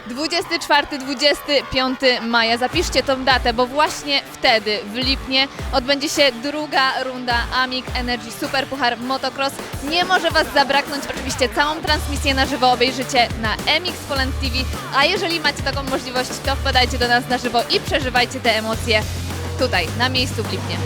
24-25 maja. Zapiszcie tą datę, bo właśnie wtedy, w Lipnie, odbędzie się druga runda Amic Energy Super Puchar Motocross. Nie może Was zabraknąć. Oczywiście całą transmisję na żywo obejrzycie na MX Poland TV, a jeżeli macie taką możliwość, to wpadajcie do nas na żywo i przeżywajcie te emocje tutaj, na miejscu w Lipnie.